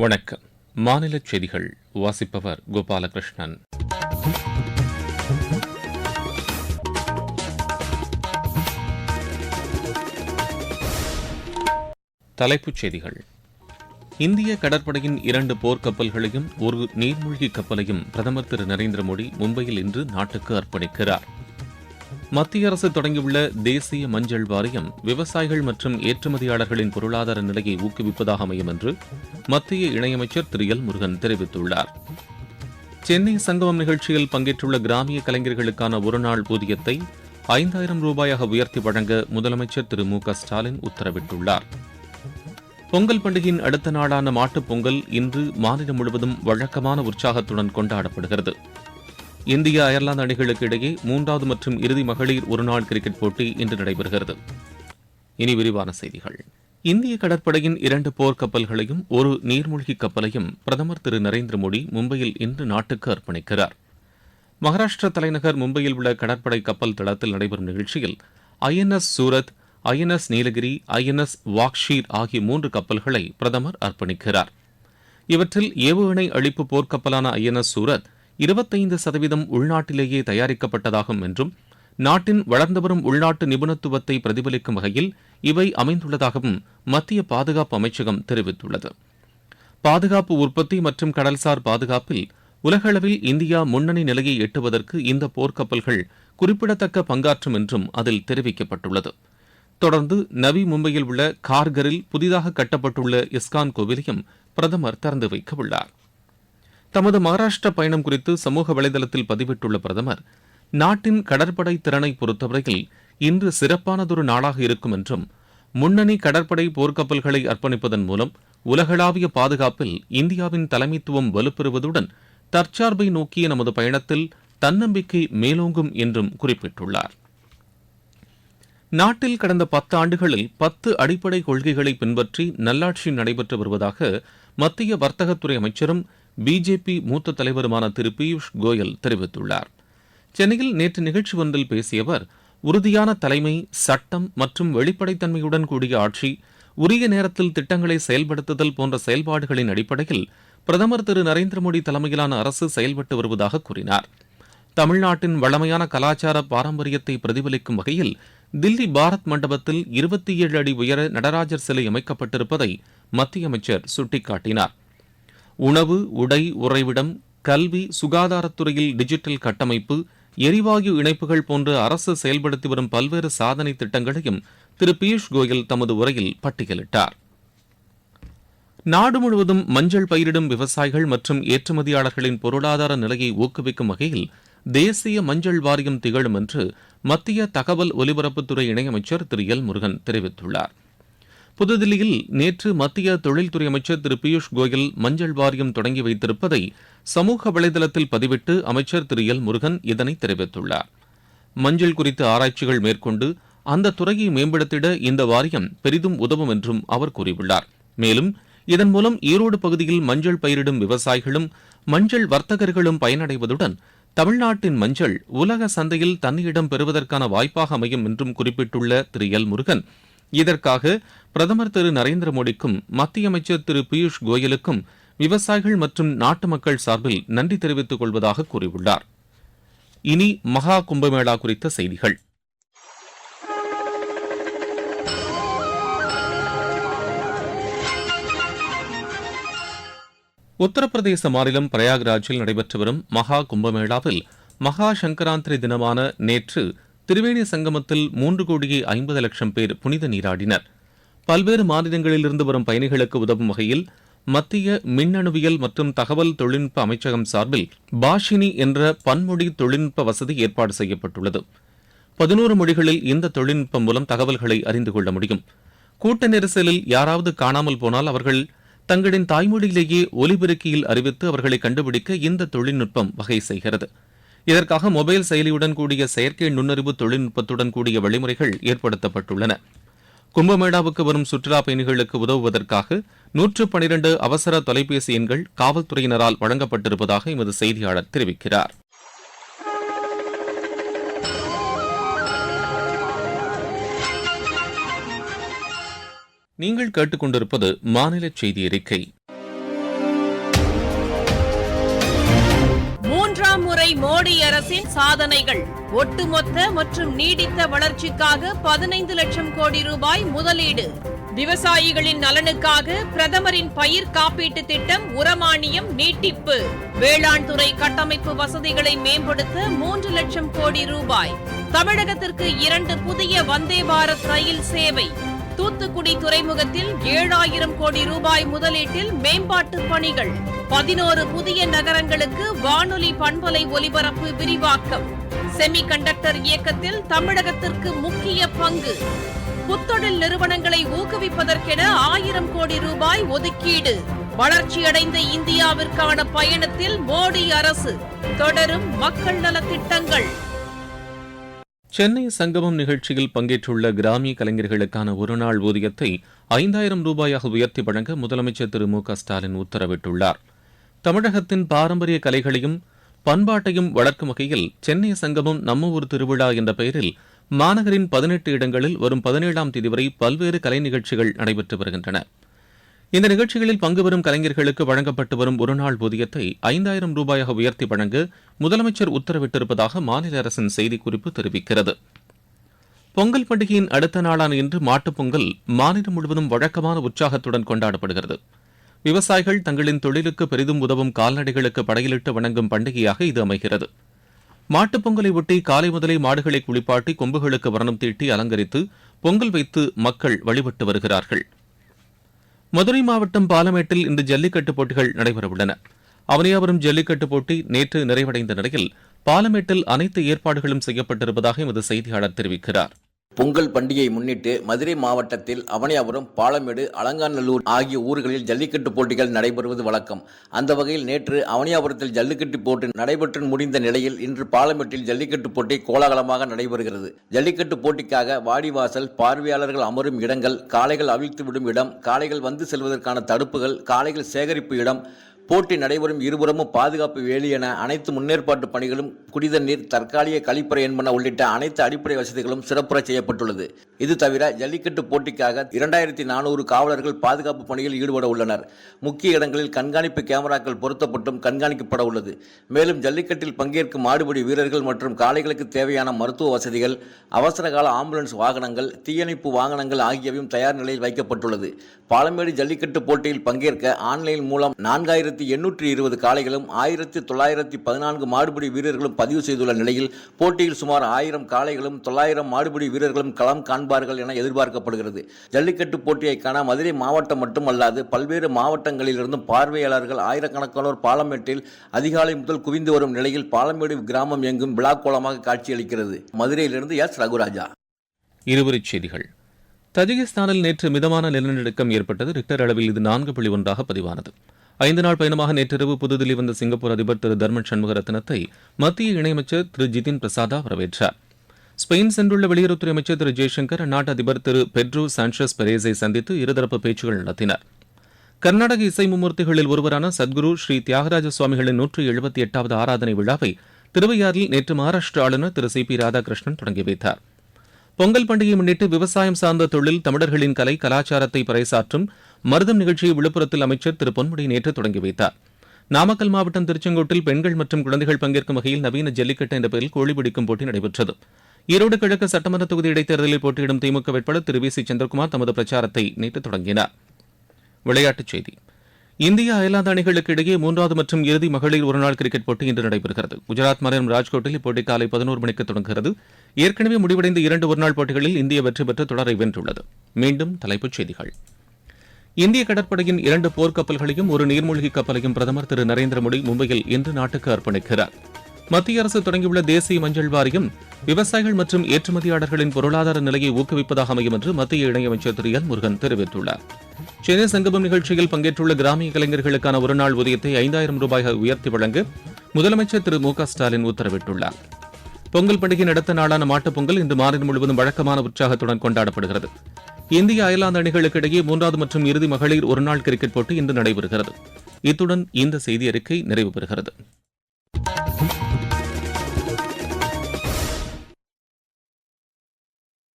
வணக்கம். மாநில செய்திகள் வாசிப்பவர் கோபாலகிருஷ்ணன். தலைப்புச் செய்திகள். இந்திய கடற்படையின் 2 போர்க்கப்பல்களையும் ஒரு நீர்மூழ்கி கப்பலையும் பிரதமர் திரு நரேந்திர மோடி மும்பையில் இன்று நாட்டுக்கு அர்ப்பணிக்கிறார். மத்திய அரசு தொடங்கியுள்ள தேசிய மஞ்சள் வாரியம் விவசாயிகள் மற்றும் ஏற்றுமதியாளர்களின் பொருளாதார நிலையை ஊக்குவிப்பதாக அமையும் என்று மத்திய இணையமைச்சர் திரு எல் முருகன் தெரிவித்துள்ளார். சென்னை சங்கமம் நிகழ்ச்சியில் பங்கேற்றுள்ள கிராமிய கலைஞர்களுக்கான ஒருநாள் ஊதியத்தை 5000 ரூபாயாக உயர்த்தி வழங்க முதலமைச்சர் திரு மு க ஸ்டாலின் உத்தரவிட்டுள்ளார். பொங்கல் பண்டிகையின் அடுத்த நாளான மாட்டுப் பொங்கல் இன்று மாநிலம் முழுவதும் வழக்கமான உற்சாகத்துடன் கொண்டாடப்படுகிறது. இந்திய அயர்லாந்து அணிகளுக்கு இடையே 3வது மற்றும் இறுதி மகளிர் ஒருநாள் கிரிக்கெட் போட்டி இன்று நடைபெறுகிறது. இனி விரிவான செய்திகள். இந்திய கடற்படையின் 2 போர்க்கப்பல்களையும் ஒரு நீர்மூழ்கி கப்பலையும் பிரதமர் திரு நரேந்திர மோடி மும்பையில் இன்று நாட்டுக்கு அர்ப்பணிக்கிறார். மகாராஷ்டிரா தலைநகர் மும்பையில் உள்ள கடற்படை கப்பல் தளத்தில் நடைபெறும் நிகழ்ச்சியில் INS Surat, INS Nilgiri, INS Vagsheer ஆகிய 3 கப்பல்களை பிரதமர் அர்ப்பணிக்கிறார். இவற்றில் ஏவுகணை அழிப்பு போர்க்கப்பலான INS சூரத் 25% உள்நாட்டிலேயே தயாரிக்கப்பட்டதாகும் என்றும் நாட்டின் வளர்ந்து வரும் உள்நாட்டு நிபுணத்துவத்தை பிரதிபலிக்கும் வகையில் இவை அமைந்துள்ளதாகவும் மத்திய பாதுகாப்பு அமைச்சகம் தெரிவித்துள்ளது. பாதுகாப்பு உற்பத்தி மற்றும் கடல்சார் பாதுகாப்பில் உலகளவில் இந்தியா முன்னணி நிலையை எட்டுவதற்கு இந்த போர்க்கப்பல்கள் குறிப்பிடத்தக்க பங்காற்றும் என்றும் அதில் தெரிவிக்கப்பட்டுள்ளது. தொடர்ந்து நவி மும்பையில் உள்ள கார்கரில் புதிதாக கட்டப்பட்டுள்ள இஸ்கான் கோவிலையும் பிரதமர் திறந்து வைக்க உள்ளார். தமது மகாராஷ்டிரா பயணம் குறித்து சமூக வலைதளத்தில் பதிவிட்டுள்ள பிரதமர், நாட்டின் கடற்படை திறனை பொறுத்தவரையில் இன்று சிறப்பானதொரு நாளாக இருக்கும் என்றும் முன்னணி கடற்படை போர்க்கப்பல்களை அர்ப்பணிப்பதன் மூலம் உலகளாவிய பாதுகாப்பில் இந்தியாவின் தலைமைத்துவம் வலுப்பெறுவதுடன் தற்சார்பை நோக்கிய நமது பயணத்தில் தன்னம்பிக்கை மேலோங்கும் என்றும் குறிப்பிட்டுள்ளார். நாட்டில் கடந்த 10 ஆண்டுகளில் 10 அடிப்படை கொள்கைகளை பின்பற்றி நல்லாட்சி நடைபெற்று வருவதாக மத்திய வர்த்தகத்துறை அமைச்சரும் பிஜேபி மூத்த தலைவருமான திரு பியூஷ் கோயல் தெரிவித்துள்ளார். சென்னையில் நேற்று நிகழ்ச்சி ஒன்றில் பேசிய அவர், உறுதியான தலைமை, சட்டம் மற்றும் வெளிப்படைத்தன்மையுடன் கூடிய ஆட்சி, உரிய நேரத்தில் திட்டங்களை செயல்படுத்துதல் போன்ற செயல்பாடுகளின் அடிப்படையில் பிரதமர் திரு நரேந்திர மோடி தலைமையிலான அரசு செயல்பட்டு வருவதாக கூறினார். தமிழ்நாட்டின் வளமையான கலாச்சார பாரம்பரியத்தை பிரதிபலிக்கும் வகையில் தில்லி பாரத் மண்டபத்தில் 27 அடி உயர நடராஜர் சிலை அமைக்கப்பட்டிருப்பதை மத்திய அமைச்சர் சுட்டிக்காட்டினார். உணவு, உடை, உறைவிடம், கல்வி, சுகாதாரத்துறையில் டிஜிட்டல் கட்டமைப்பு, எரிவாயு இணைப்புகள் போன்ற அரசு செயல்படுத்தி வரும் பல்வேறு சாதனை திட்டங்களையும் திரு பியூஷ் கோயல் தமது உரையில் பட்டியலிட்டார். நாடு முழுவதும் மஞ்சள் பயிரிடும் விவசாயிகள் மற்றும் ஏற்றுமதியாளர்களின் பொருளாதார நிலையை ஊக்குவிக்கும் வகையில் தேசிய மஞ்சள் வாரியம் திகழும் என்று மத்திய தகவல் ஒலிபரப்புத்துறை இணையமைச்சர் திரு எல் முருகன் தெரிவித்துள்ளார். புதுதில்லியில் நேற்று மத்திய தொழில்துறை அமைச்சர் திரு பியூஷ் கோயல் மஞ்சள் வாரியம் தொடங்கி வைத்திருப்பதை சமூக வலைதளத்தில் பதிவிட்டு அமைச்சர் திரு எல் முருகன் இதனை தெரிவித்துள்ளார். மஞ்சள் குறித்த ஆராய்ச்சிகள் மேற்கொண்டு அந்த துறையை மேம்படுத்திட இந்த வாரியம் பெரிதும் உதவும் என்றும் அவர் கூறியுள்ளார். மேலும் இதன் மூலம் ஈரோடு பகுதியில் மஞ்சள் பயிரிடும் விவசாயிகளும் மஞ்சள் வர்த்தகர்களும் பயனடைவதுடன் தமிழ்நாட்டின் மஞ்சள் உலக சந்தையில் தன்னிடம் பெறுவதற்கான வாய்ப்பாக அமையும் என்றும் குறிப்பிட்டுள்ள திரு எல் முருகன், இதற்காக பிரதமர் திரு நரேந்திர மோடிக்கும் மத்திய அமைச்சர் திரு பியூஷ் கோயலுக்கும் விவசாயிகள் மற்றும் நாட்டு மக்கள் சார்பில் நன்றி தெரிவித்துக் கொள்வதாக கூறியுள்ளார். இனி மகா கும்பமேளா குறித்த செய்திகள். உத்தரப்பிரதேச மாநிலம் பிரயாக்ராஜில் நடைபெற்று வரும் மகா கும்பமேளாவில் மகா சங்கராந்திரி தினமான நேற்று திரிவேணி சங்கமத்தில் 3,50,00,000 பேர் புனித நீராடினர். பல்வேறு மாநிலங்களிலிருந்து வரும் பயணிகளுக்கு உதவும் வகையில் மத்திய மின்னணுவியல் மற்றும் தகவல் தொழில்நுட்ப அமைச்சகம் சார்பில் பாஷினி என்ற பன்மொழி தொழில்நுட்ப வசதி ஏற்பாடு செய்யப்பட்டுள்ளது. 11 மொழிகளில் இந்த தொழில்நுட்பம் மூலம் தகவல்களை அறிந்து கொள்ள முடியும். கூட்ட நெரிசலில் யாராவது காணாமல் போனால் அவர்கள் தங்களின் தாய்மொழியிலேயே ஒலிபெருக்கியில் அறிவித்து அவர்களை கண்டுபிடிக்க இந்த தொழில்நுட்பம் வகை செய்கிறது. இதற்காக மொபைல் செயலியுடன் கூடிய செயற்கை நுண்ணறிவு தொழில்நுட்பத்துடன் கூடிய வழிமுறைகள் ஏற்படுத்தப்பட்டுள்ளன. கும்பமேளாவுக்கு வரும் சுற்றுலா பயணிகளுக்கு உதவுவதற்காக 112 அவசர தொலைபேசி எண்கள் காவல்துறையினரால் வழங்கப்பட்டிருப்பதாக எமது செய்தியாளர் தெரிவிக்கிறார். நீங்கள் கேட்டுக்கொண்டிருப்பது மாநில செய்தி அறிக்கை. மூன்றாம் முறை மோடி அரசின் சாதனைகள். ஒட்டுமொத்த மற்றும் நீடித்த வளர்ச்சிக்காக 15 லட்சம் கோடி ரூபாய் முதலீடு. விவசாயிகளின் நலனுக்காக பிரதமரின் பயிர் காப்பீட்டு திட்டம் உரமானியம் நீட்டிப்பு. வேளாண் துறை கட்டமைப்பு வசதிகளை மேம்படுத்த 3 லட்சம் கோடி ரூபாய். தமிழகத்திற்கு 2 புதிய வந்தே பாரத் ரயில் சேவை. தூத்துக்குடி துறைமுகத்தில் 7000 கோடி ரூபாய் முதலீட்டில் மேம்பாட்டு பணிகள். 11 புதிய நகரங்களுக்கு வானொலி பண்பலை ஒலிபரப்பு விரிவாக்கம். செமி கண்டக்டர் இயக்கத்தில் தமிழகத்திற்கு முக்கிய பங்கு. புத்தொழில் நிறுவனங்களை ஊக்குவிப்பதற்கென 1000 கோடி ரூபாய் ஒதுக்கீடு. வளர்ச்சியடைந்த இந்தியாவிற்கான பயணத்தில் மோடி அரசு. தொடரும் மக்கள் நலத் திட்டங்கள். சென்னை சங்கமம் நிகழ்ச்சியில் பங்கேற்றுள்ள கிராமிய கலைஞர்களுக்கான ஒருநாள் ஊதியத்தை 5000 ரூபாயாக உயர்த்தி வழங்க முதலமைச்சர் திரு மு க ஸ்டாலின் உத்தரவிட்டுள்ளார். தமிழகத்தின் பாரம்பரிய கலைகளையும் பண்பாட்டையும் வளர்க்கும் வகையில் சென்னை சங்கமம் நம்ம ஊர் திருவிழா என்ற பெயரில் மாநகரின் 18 இடங்களில் வரும் 17ஆம் தேதி வரை பல்வேறு கலை நிகழ்ச்சிகள் நடைபெற்று வருகின்றன. இந்த நிகழ்ச்சிகளில் பங்கு பெறும் கலைஞர்களுக்கு வழங்கப்பட்டு வரும் ஒருநாள் ஊதியத்தை 5000 ரூபாயாக உயர்த்தி வழங்க முதலமைச்சர் உத்தரவிட்டிருப்பதாக மாநில அரசின் செய்திக்குறிப்பு தெரிவிக்கிறது. பொங்கல் பண்டிகையின் அடுத்த நாளான இன்று மாட்டுப் பொங்கல் மாநிலம் முழுவதும் வழக்கமான உற்சாகத்துடன் கொண்டாடப்படுகிறது. விவசாயிகள் தங்களின் தொழிலுக்கு பெரிதும் உதவும் கால்நடைகளுக்கு படையிலிட்டு வணங்கும் பண்டிகையாக இது அமைகிறது. மாட்டுப் பொங்கலை ஒட்டி காலை முதலே மாடுகளை குளிப்பாட்டி கொம்புகளுக்கு வர்ணம் தீட்டி அலங்கரித்து பொங்கல் வைத்து மக்கள் வழிபட்டு வருகிறார்கள். மதுரை மாவட்டம் பாலமேட்டில் இன்று ஜல்லிக்கட்டு போட்டிகள் நடைபெறவுள்ளன. அவனியாபுரம் ஜல்லிக்கட்டு போட்டி நேற்று நிறைவடைந்த நிலையில் பாலமேட்டில் அனைத்து ஏற்பாடுகளும் செய்யப்பட்டிருப்பதாக எமது செய்தியாளர் தெரிவிக்கிறார். பொங்கல் பண்டிகையை முன்னிட்டு மதுரை மாவட்டத்தில் அவனியாபுரம், பாலமேடு, அலங்காநல்லூர் ஆகிய ஊர்களில் ஜல்லிக்கட்டு போட்டிகள் நடைபெறுவது வழக்கம். அந்த வகையில் நேற்று அவனியாபுரத்தில் ஜல்லிக்கட்டு போட்டி நடைபெற்று முடிந்த நிலையில் இன்று பாலமேட்டில் ஜல்லிக்கட்டு போட்டி கோலாகலமாக நடைபெறுகிறது. ஜல்லிக்கட்டு போட்டிக்காக வாடிவாசல், பார்வையாளர்கள் அமரும் இடங்கள், காளைகள் அவிழ்த்து விடும் இடம், காளைகள் வந்து செல்வதற்கான தடுப்புகள், காளைகள் சேகரிப்பு இடம், போட்டி நடைபெறும் இருபுறமும் பாதுகாப்பு வேலி என அனைத்து முன்னேற்பாட்டு பணிகளும், குடித நீர், தற்காலிக கழிப்பறை என்பன உள்ளிட்ட அனைத்து அடிப்படை வசதிகளும் சிறப்புற செய்யப்பட்டுள்ளது. இது தவிர ஜல்லிக்கட்டு போட்டிக்காக 2400 காவலர்கள் பாதுகாப்பு பணியில் ஈடுபட உள்ளனர். முக்கிய இடங்களில் கண்காணிப்பு கேமராக்கள் பொருத்தப்பட்டும் கண்காணிக்கப்பட உள்ளது. மேலும் ஜல்லிக்கட்டில் பங்கேற்கும் மாடுபிடி வீரர்கள் மற்றும் காளைகளுக்கு தேவையான மருத்துவ வசதிகள், அவசரகால ஆம்புலன்ஸ் வாகனங்கள், தீயணைப்பு வாகனங்கள் ஆகியவையும் தயார் நிலையில் வைக்கப்பட்டுள்ளது. பாலமேடு ஜல்லிக்கட்டு போட்டியில் பங்கேற்க ஆன்லைன் மூலம் 4820 காளைகளும் 1914 மாடுபிடி வீரர்களும் பதிவு செய்துள்ள நிலையில் போட்டியில் சுமார் 1000 காளைகளும் 900 மாடுபிடி வீரர்களும் களம் காண்பார்கள் என எதிர்பார்க்கப்படுகிறது. ஜல்லிக்கட்டு போட்டியை காண மதுரை மாவட்டம் மட்டுமல்லாது பல்வேறு மாவட்டங்களிலிருந்தும் பார்வையாளர்கள் ஆயிரக்கணக்கானோர் பாலமேட்டில் அதிகாலை முதல் குவிந்து வரும் நிலையில் பாலமேடு கிராமம் எங்கும் விழாக்கோலமாக காட்சியளிக்கிறது. மதுரையிலிருந்து எஸ். ரகுராஜா. இருவரிச் செய்திகள். தஜிகிஸ்தானில் நேற்று மிதமான நிலநடுக்கம் ஏற்பட்டது. ரிக்டர் அளவில் இது 4.1 பதிவானது. 5 நாள் பயணமாக நேற்றிரவு புதுதில்லி வந்த சிங்கப்பூர் அதிபர் திரு தர்மன் சண்முகரத்னத்தை மத்திய இணையமைச்சர் திரு ஜிதின் பிரசாதா வரவேற்றார். ஸ்பெயின் சென்றுள்ள வெளியுறவுத்துறை அமைச்சர் திரு ஜெய்சங்கர் அந்நாட்டு அதிபர் திரு பெட்ரோ சாnchez பெரேஸை சந்தித்து இருதரப்பு பேச்சுகள் நடத்தினார். கர்நாடக இசை மும்மூர்த்திகளில் ஒருவரான சத்குரு ஸ்ரீ தியாகராஜ சுவாமிகளின் 178வது ஆராதனை விழாவை திருவையாறில் நேற்று மகாராஷ்டிர ஆளுநர் திரு சி பி ராதாகிருஷ்ணன் தொடங்கி வைத்தார். பொங்கல் பண்டிகையை முன்னிட்டு விவசாயம் சார்ந்த தொழில், தமிழர்களின் கலை கலாச்சாரத்தை பறைசாற்றும் மருதம் நிகழ்ச்சியை விழுப்புரத்தில் அமைச்சர் திரு பொன்முடி நேற்று தொடங்கி வைத்தார். நாமக்கல் மாவட்டம் திருச்செங்கோட்டில் பெண்கள் மற்றும் குழந்தைகள் பங்கேற்கும் வகையில் நவீன ஜல்லிக்கட்டு என்ற பெயரில் கோழி பிடிக்கும் போட்டி நடைபெற்றது. ஈரோடு கிழக்கு சட்டமன்ற தொகுதி இடைத்தேர்தலில் போட்டியிடும் திமுக வேட்பாளர் திரு வி சி சந்திரகுமார் தமது பிரச்சாரத்தை நேற்று தொடங்கினார். விளையாட்டுச் செய்தி. இந்திய அயர்லாந்து அணிகளுக்கு இடையே 3வது மற்றும் இறுதி மகளிர் ஒருநாள் கிரிக்கெட் போட்டி இன்று நடைபெறுகிறது. குஜராத் மாநிலம் ராஜ்கோட்டில் இப்போட்டி காலை 11 மணிக்கு தொடங்குகிறது. ஏற்கனவே முடிவடைந்த 2 ஒருநாள் போட்டிகளில் இந்திய வெற்றி பெற்று தொடரை வென்றுள்ளது. மீண்டும் தலைப்புச் செய்திகள். இந்திய கடற்படையின் 2 போர்க்கப்பல்களையும் ஒரு நீர்மூழ்கி கப்பலையும் பிரதமர் திரு நரேந்திர மோடி மும்பையில் இன்று நாட்டுக்கு அர்ப்பணிக்கிறார். மத்திய அரசு தொடங்கியுள்ள தேசிய மஞ்சள் வாரியம் விவசாயிகள் மற்றும் ஏற்றுமதியாளர்களின் பொருளாதார நிலையை ஊக்குவிப்பதாக அமையும் என்று மத்திய இணையமைச்சர் திரு எல் முருகன் தெரிவித்துள்ளார். சென்னை சங்கமம் நிகழ்ச்சியில் பங்கேற்றுள்ள கிராமிய கலைஞர்களுக்கான ஒருநாள் ஊதியத்தை 5000 ரூபாயாக உயர்த்தி வழங்க முதலமைச்சர் திரு மு க ஸ்டாலின் உத்தரவிட்டுள்ளார். பொங்கல் பண்டிகையின் அடுத்த நாளான மாட்டுப் பொங்கல் இன்று மாநிலம் முழுவதும் வழக்கமான உற்சாகத்துடன் கொண்டாடப்படுகிறது. இந்திய அயர்லாந்து அணிகளுக்கு இடையே 3வது மற்றும் இறுதி மகளிர் ஒருநாள் கிரிக்கெட் போட்டி இன்று நடைபெறுகிறது. இத்துடன் இந்த செய்தி அறிக்கை நிறைவு பெறுகிறது.